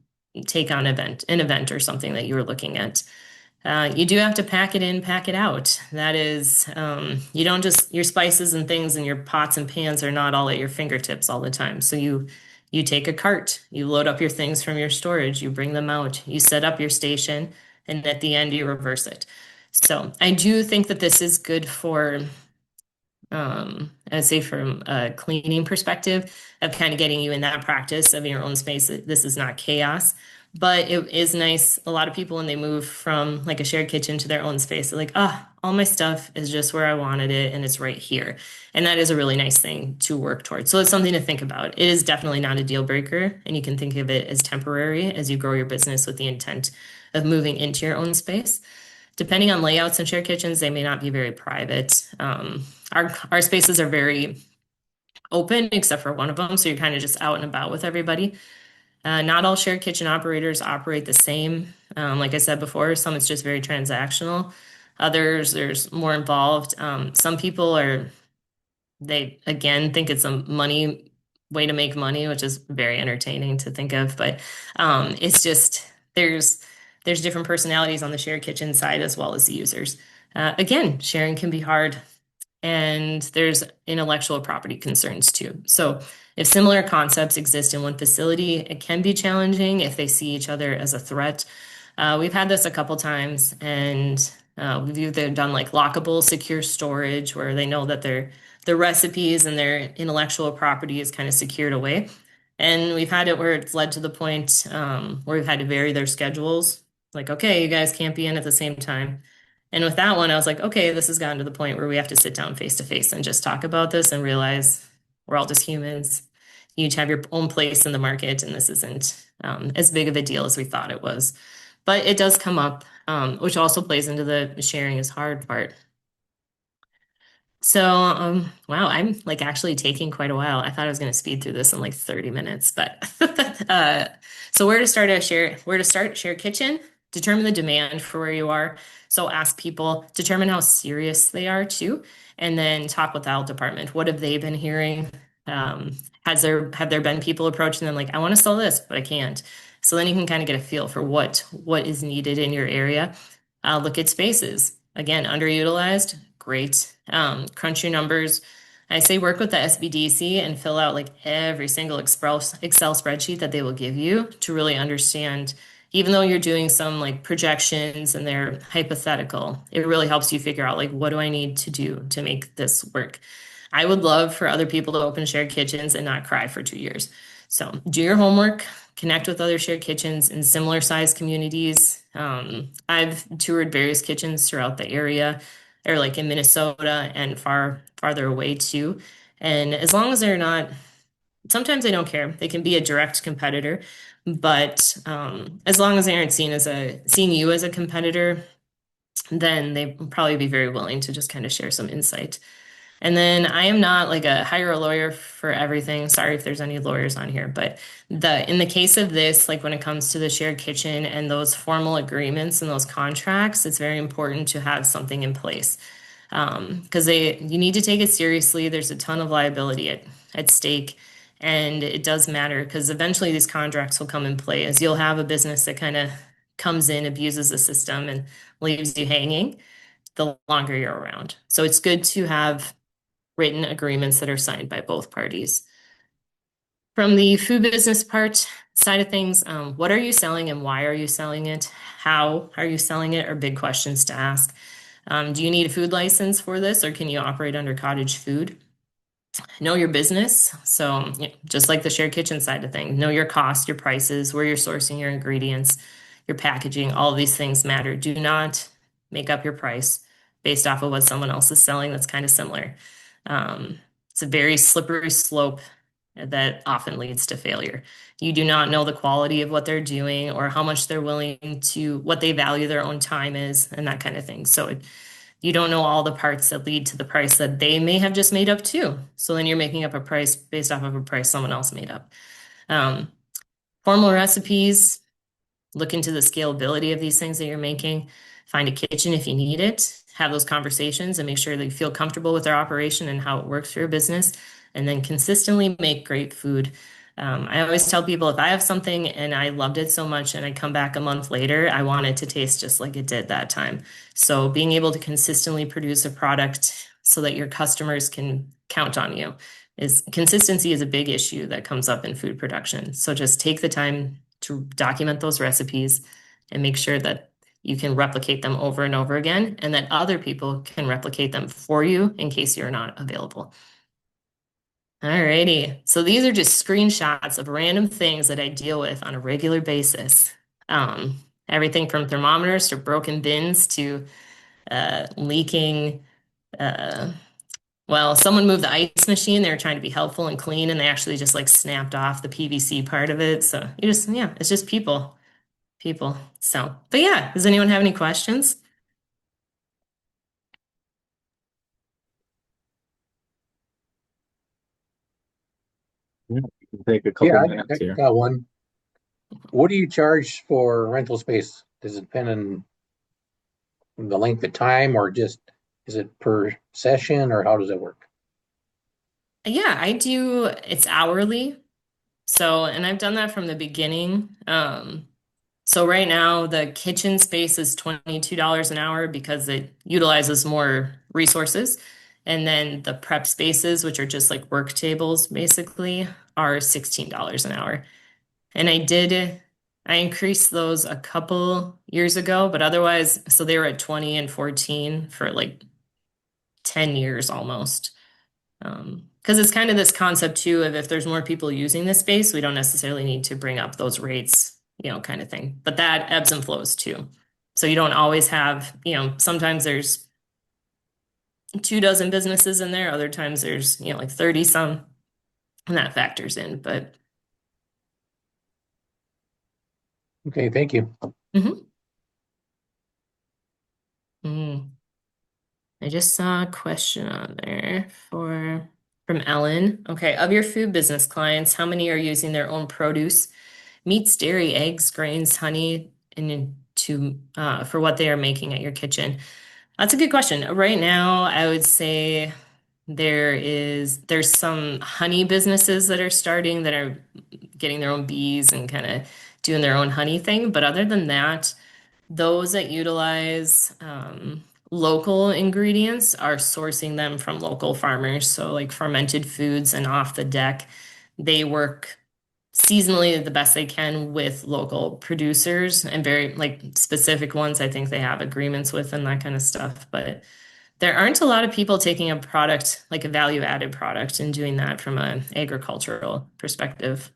[SPEAKER 2] take on an event or something that you were looking at. You do have to pack it in, pack it out. That is, you don't just, your spices and things and your pots and pans are not all at your fingertips all the time. So you take a cart, you load up your things from your storage, you bring them out, you set up your station, and at the end you reverse it. So I do think that this is good for I'd say from a cleaning perspective of kind of getting you in that practice of your own space. This is not chaos, but it is nice. A lot of people, when they move from like a shared kitchen to their own space, they're like, all my stuff is just where I wanted it and it's right here. And that is a really nice thing to work towards. So it's something to think about. It is definitely not a deal breaker, and you can think of it as temporary as you grow your business with the intent of moving into your own space. Depending on layouts in shared kitchens, they may not be very private. Our spaces are very open, except for one of them, so you're kind of just out and about with everybody. Not all shared kitchen operators operate the same. Like I said before, some it's just very transactional. Others, there's more involved. Some people they again think it's a money way to make money, which is very entertaining to think of. But it's just there's different personalities on the shared kitchen side as well as the users. Again, sharing can be hard, and there's intellectual property concerns too. So if similar concepts exist in one facility, it can be challenging if they see each other as a threat. We've had this a couple times, and we've either done like lockable secure storage where they know that their recipes and their intellectual property is kind of secured away. And we've had it where it's led to the point where we've had to vary their schedules. Like, okay, you guys can't be in at the same time. And with that one, I was like, okay, this has gotten to the point where we have to sit down face to face and just talk about this and realize we're all just humans. You each have your own place in the market, and this isn't as big of a deal as we thought it was. But it does come up, which also plays into the sharing is hard part. So, wow, I'm like actually taking quite a while. I thought I was going to speed through this in like 30 minutes, but so where to start share kitchen, determine the demand for where you are. So ask people, determine how serious they are too, and then talk with the health department. What have they been hearing? Have there been people approaching them like, I want to sell this, but I can't. So then you can kind of get a feel for what is needed in your area. Look at spaces. Again, underutilized, great. Crunch your numbers. I say work with the SBDC and fill out like every single Excel spreadsheet that they will give you to really understand, even though you're doing some like projections and they're hypothetical, it really helps you figure out like, what do I need to do to make this work? I would love for other people to open shared kitchens and not cry for 2 years. So do your homework, connect with other shared kitchens in similar sized communities. I've toured various kitchens throughout the area, or like in Minnesota and farther away too. And as long as they're not, sometimes they don't care. They can be a direct competitor, but as long as they aren't seeing you as a competitor, then they probably be very willing to just kind of share some insight. And then I am not like a hire a lawyer for everything. Sorry if there's any lawyers on here, but in the case of this, like when it comes to the shared kitchen and those formal agreements and those contracts, it's very important to have something in place. Because you need to take it seriously. There's a ton of liability at stake. And it does matter because eventually these contracts will come in play as you'll have a business that kind of comes in, abuses the system, and leaves you hanging the longer you're around. So it's good to have written agreements that are signed by both parties. From the food business part side of things, what are you selling and why are you selling it? How are you selling it are big questions to ask. Do you need a food license for this or can you operate under cottage food? Know your business. So, just like the shared kitchen side of things, know your cost, your prices, where you're sourcing your ingredients, your packaging, all of these things matter. Do not make up your price based off of what someone else is selling that's kind of similar. It's a very slippery slope that often leads to failure. You do not know the quality of what they're doing or how much they're willing to, what they value their own time is, and that kind of thing. So, you don't know all the parts that lead to the price that they may have just made up too. So then you're making up a price based off of a price someone else made up. Um, Formal recipes, look into the scalability of these things that you're making. Find a kitchen if you need it. Have those conversations and make sure that you feel comfortable with their operation and how it works for your business. And then consistently make great food. I always tell people if I have something and I loved it so much and I come back a month later, I want it to taste just like it did that time. So being able to consistently produce a product so that your customers can count on you is consistency is a big issue that comes up in food production. So just take the time to document those recipes and make sure that you can replicate them over and over again and that other people can replicate them for you in case you're not available. Alrighty. So these are just screenshots of random things that I deal with on a regular basis. Everything from thermometers to broken bins to leaking. Uh, well, someone moved the ice machine. They were trying to be helpful and clean, and they actually just like snapped off the PVC part of it. So yeah, it's just people. So, but yeah, does anyone have any questions?
[SPEAKER 1] Yeah, we can take a
[SPEAKER 3] Yeah,
[SPEAKER 1] couple
[SPEAKER 3] I
[SPEAKER 1] minutes here.
[SPEAKER 3] got one. What do you charge for rental space? Does it depend on the length of time or just is it per session or how does it work?
[SPEAKER 2] Yeah, I do. It's hourly. So, and I've done that from the beginning. So right now the kitchen space is $22 an hour because it utilizes more resources. And then the prep spaces, which are just like work tables basically, are $16 an hour. And I increased those a couple years ago, but otherwise, so they were at 20 and 14 for like 10 years almost. Because it's kind of this concept too of if there's more people using this space, we don't necessarily need to bring up those rates, kind of thing. But that ebbs and flows too. So you don't always have, sometimes there's 24 businesses in there, other times there's, like 30 some, and that factors in. But
[SPEAKER 3] Okay, thank you.
[SPEAKER 2] mhm. Mm. I just saw a question on there from Ellen. Okay, of your food business clients, how many are using their own produce, meats, dairy, eggs, grains, honey, and to for what they are making at your kitchen? That's a good question. Right now, I would say there's some honey businesses that are starting that are getting their own bees and kind of doing their own honey thing. But other than that, those that utilize local ingredients are sourcing them from local farmers. So, like fermented foods and off the deck, they work seasonally the best they can with local producers and very like specific ones. I think they have agreements with and that kind of stuff. But there aren't a lot of people taking a product like a value added product and doing that from an agricultural perspective.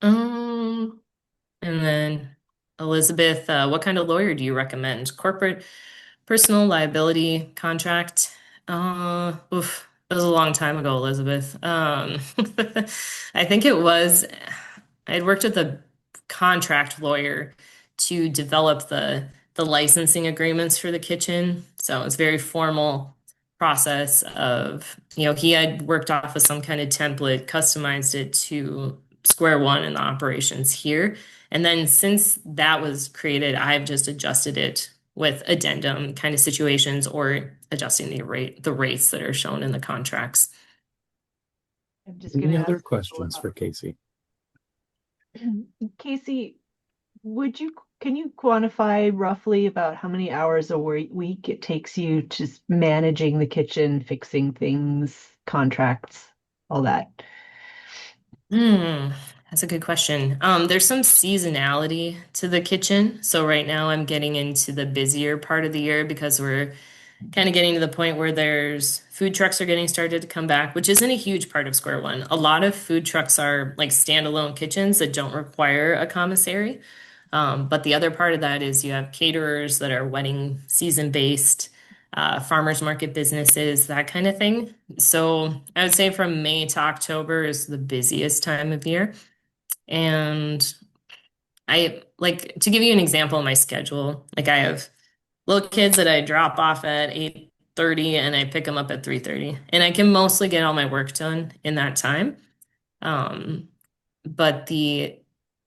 [SPEAKER 2] Um, and then Elizabeth, what kind of lawyer do you recommend? Corporate, personal liability, contract? It was a long time ago, Elizabeth. I think it was, I'd worked with a contract lawyer to develop the licensing agreements for the kitchen. So it was very formal process of, he had worked off of some kind of template, customized it to square one in the operations here. And then since that was created, I've just adjusted it with addendum kind of situations or adjusting the rates that are shown in the contracts.
[SPEAKER 4] I'm just going
[SPEAKER 1] Any
[SPEAKER 4] to
[SPEAKER 1] other
[SPEAKER 4] ask a
[SPEAKER 1] questions
[SPEAKER 4] follow-up.
[SPEAKER 1] for Casey?
[SPEAKER 4] Casey, can you quantify roughly about how many hours a week it takes you just managing the kitchen, fixing things, contracts, all that?
[SPEAKER 2] Hmm, that's a good question. There's some seasonality to the kitchen. So right now I'm getting into the busier part of the year because we're kind of getting to the point where there's food trucks are getting started to come back, which isn't a huge part of Square One. A lot of food trucks are like standalone kitchens that don't require a commissary. But the other part of that is you have caterers that are wedding season based, farmers market businesses, that kind of thing. So I would say from May to October is the busiest time of year. And I like to give you an example of my schedule. Like I have little kids that I drop off at 8:30 and I pick them up at 3:30. And I can mostly get all my work done in that time. Um, but the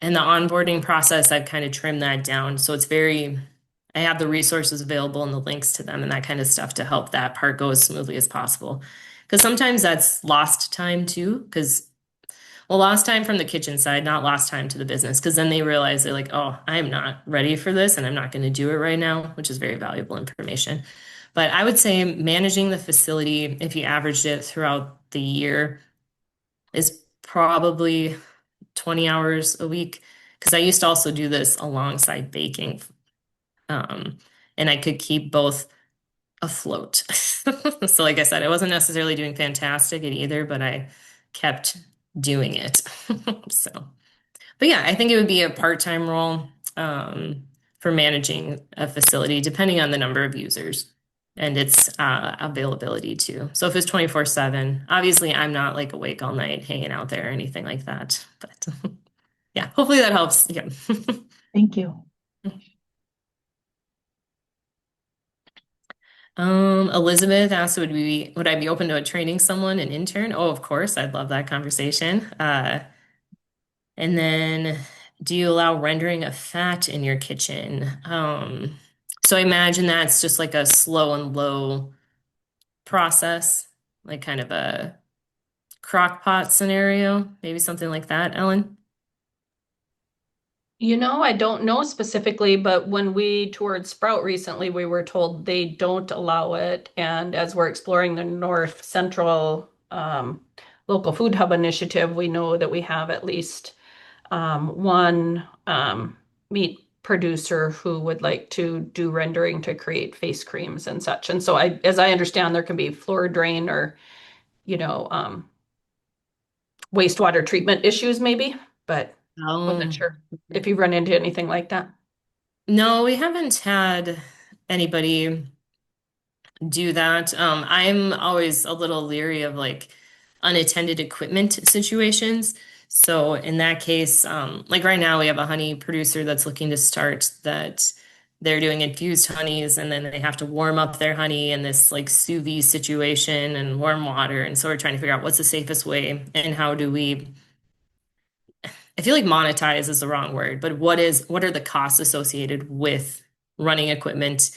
[SPEAKER 2] onboarding process, I've kind of trimmed that down. So it's very, I have the resources available and the links to them and that kind of stuff to help that part go as smoothly as possible. Because sometimes that's lost time too. Because, well, lost time from the kitchen side, not lost time to the business. Because then they realize they're like, oh, I'm not ready for this and I'm not going to do it right now, which is very valuable information. But I would say managing the facility, if you averaged it throughout the year, is probably 20 hours a week because I used to also do this alongside baking. Um, and I could keep both afloat. So, like I said, I wasn't necessarily doing fantastic at either, but I kept doing it. So, but yeah, I think it would be a part-time role for managing a facility, depending on the number of users and its availability too. So if it's 24/7, obviously I'm not like awake all night hanging out there or anything like that. But yeah, hopefully that helps. Yeah.
[SPEAKER 4] Thank you.
[SPEAKER 2] Elizabeth asked, would I be open to training someone, an intern? Oh, of course, I'd love that conversation. And then, do you allow rendering of fat in your kitchen? So I imagine that's just like a slow and low process, like kind of a crock pot scenario, maybe something like that, Ellen.
[SPEAKER 5] I don't know specifically, but when we toured Sprout recently, we were told they don't allow it. And as we're exploring the North Central local food hub initiative, we know that we have at least one meat producer who would like to do rendering to create face creams and such. And so as I understand, there can be floor drain or, you know, um, wastewater treatment issues maybe, but wasn't
[SPEAKER 2] Oh,
[SPEAKER 5] sure if you run into anything like that.
[SPEAKER 2] no, we haven't had anybody do that. I'm always a little leery of like unattended equipment situations. So in that case, like right now we have a honey producer that's looking to start that they're doing infused honeys and then they have to warm up their honey in this like sous vide situation and warm water. And so we're trying to figure out what's the safest way and how do we I feel like monetize is the wrong word, but what are the costs associated with running equipment,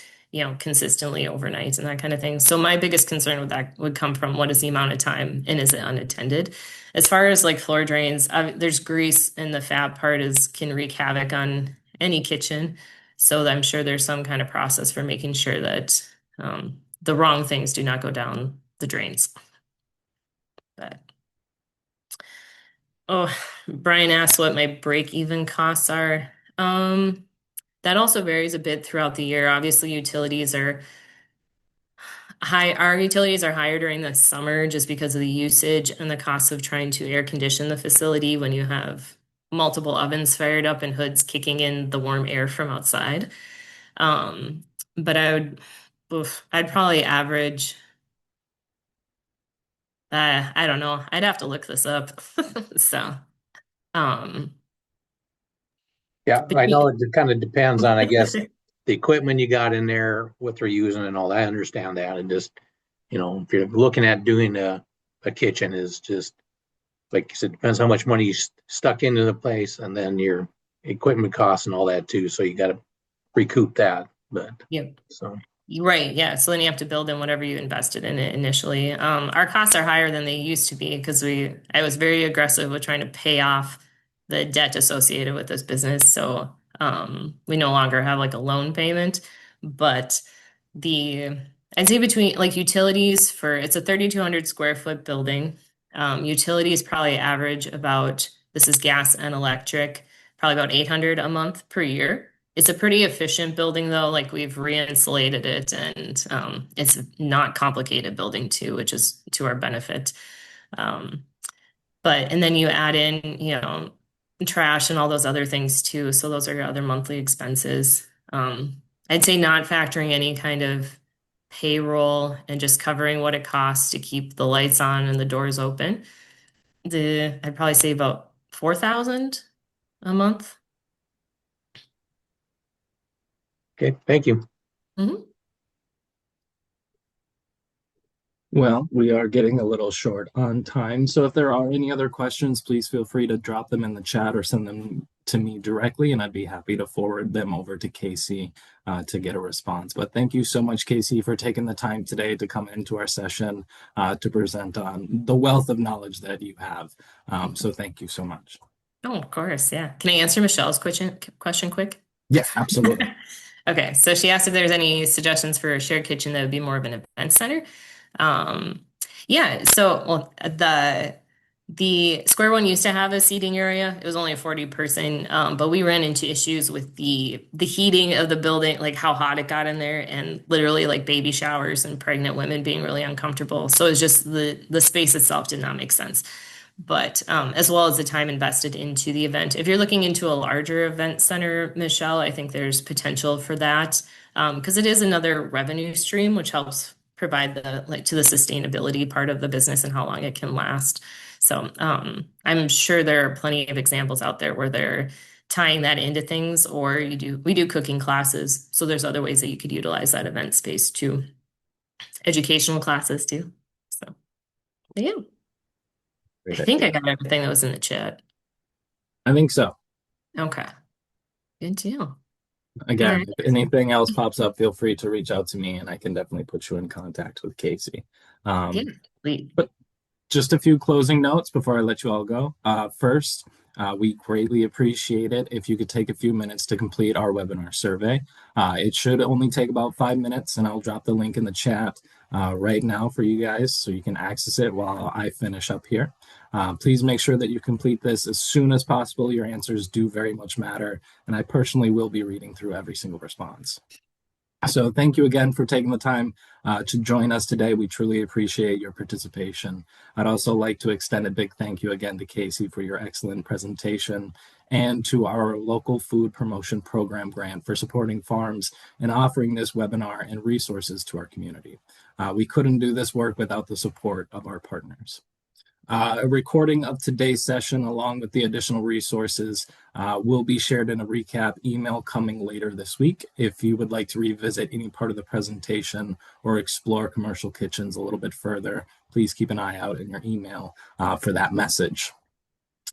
[SPEAKER 2] consistently overnight and that kind of thing. So my biggest concern with that would come from what is the amount of time and is it unattended? As far as like floor drains, there's grease and the fat part is can wreak havoc on any kitchen. So I'm sure there's some kind of process for making sure that the wrong things do not go down the drains. But oh, Brian asked what my break-even costs are. That also varies a bit throughout the year. Obviously, utilities are high. Our utilities are higher during the summer just because of the usage and the cost of trying to air condition the facility when you have multiple ovens fired up and hoods kicking in the warm air from outside. But I'd probably average, I don't know. I'd have to look this up. So, um,
[SPEAKER 3] Yeah, I know
[SPEAKER 2] between,
[SPEAKER 3] it kind of depends on, I guess, the equipment you got in there, what they're using and all that. I understand that. And just, if you're looking at doing a kitchen is just, like you said, depends how much money you stuck into the place and then your equipment costs and all that too. So you got to recoup that. But
[SPEAKER 2] yeah.
[SPEAKER 3] so,
[SPEAKER 2] Right, yeah. So then you have to build in whatever you invested in it initially. Our costs are higher than they used to be because I was very aggressive with trying to pay off the debt associated with this business. So we no longer have like a loan payment, but the I'd say between like utilities for it's a 3,200 square foot building. Utilities probably average about this is gas and electric, probably about 800 a month per year. It's a pretty efficient building though, like we've re-insulated it and it's not complicated building too, which is to our benefit. Um, and then you add in, trash and all those other things too. So those are your other monthly expenses. I'd say not factoring any kind of payroll and just covering what it costs to keep the lights on and the doors open. I'd probably say about 4,000 a month.
[SPEAKER 3] okay, thank you.
[SPEAKER 2] Mhm.
[SPEAKER 1] Well, we are getting a little short on time. So if there are any other questions, please feel free to drop them in the chat or send them to me directly, and I'd be happy to forward them over to Casey to get a response. But thank you so much, Casey, for taking the time today to come into our session to present on the wealth of knowledge that you have. So thank you so much.
[SPEAKER 2] Oh, of course, yeah. Can I answer Michelle's question quick?
[SPEAKER 1] Yeah, absolutely.
[SPEAKER 2] Okay, so she asked if there's any suggestions for a shared kitchen that would be more of an event center. Um, yeah, so well, the square one used to have a seating area. It was only a 40 person, but we ran into issues with the heating of the building, like how hot it got in there, and literally like baby showers and pregnant women being really uncomfortable. So it's just the space itself did not make sense. But as well as the time invested into the event. If you're looking into a larger event center, Michelle, I think there's potential for that because it is another revenue stream, which helps provide to the sustainability part of the business and how long it can last. So I'm sure there are plenty of examples out there where they're tying that into things, or we do cooking classes. So there's other ways that you could utilize that event space too. Educational classes too. So yeah. I
[SPEAKER 1] Great
[SPEAKER 2] think I
[SPEAKER 1] idea.
[SPEAKER 2] got everything that was in the chat.
[SPEAKER 1] I think so.
[SPEAKER 2] Okay. Good deal. All
[SPEAKER 1] Again,
[SPEAKER 2] right.
[SPEAKER 1] if anything else pops up, feel free to reach out to me and I can definitely put you in contact with Casey.
[SPEAKER 2] Yeah.
[SPEAKER 1] But just a few closing notes before I let you all go. First, we greatly appreciate it if you could take a few minutes to complete our webinar survey. It should only take about 5 minutes, and I'll drop the link in the chat right now for you guys so you can access it while I finish up here. Please make sure that you complete this as soon as possible. Your answers do very much matter, and I personally will be reading through every single response. So thank you again for taking the time to join us today. We truly appreciate your participation. I'd also like to extend a big thank you again to Casey for your excellent presentation and to our local food promotion program grant for supporting farms and offering this webinar and resources to our community. We couldn't do this work without the support of our partners. A recording of today's session, along with the additional resources, will be shared in a recap email coming later this week. If you would like to revisit any part of the presentation or explore commercial kitchens a little bit further, please keep an eye out in your email for that message.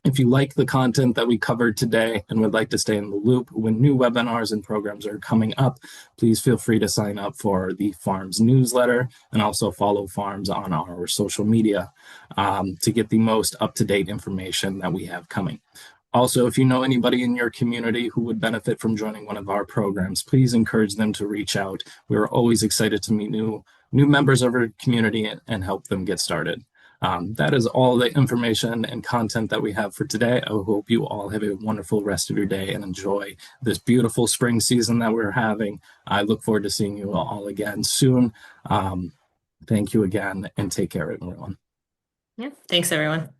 [SPEAKER 1] If you like the content that we covered today and would like to stay in the loop when new webinars and programs are coming up, please feel free to sign up for the Farms newsletter and also follow Farms on our social media to get the most up-to-date information that we have coming. Also, if you know anybody in your community who would benefit from joining one of our programs, please encourage them to reach out. We're always excited to meet new members of our community and help them get started. That is all the information and content that we have for today. I hope you all have a wonderful rest of your day and enjoy this beautiful spring season that we're having. I look forward to seeing you all again soon. Thank you again and take care, everyone.
[SPEAKER 2] Yeah. Thanks, everyone.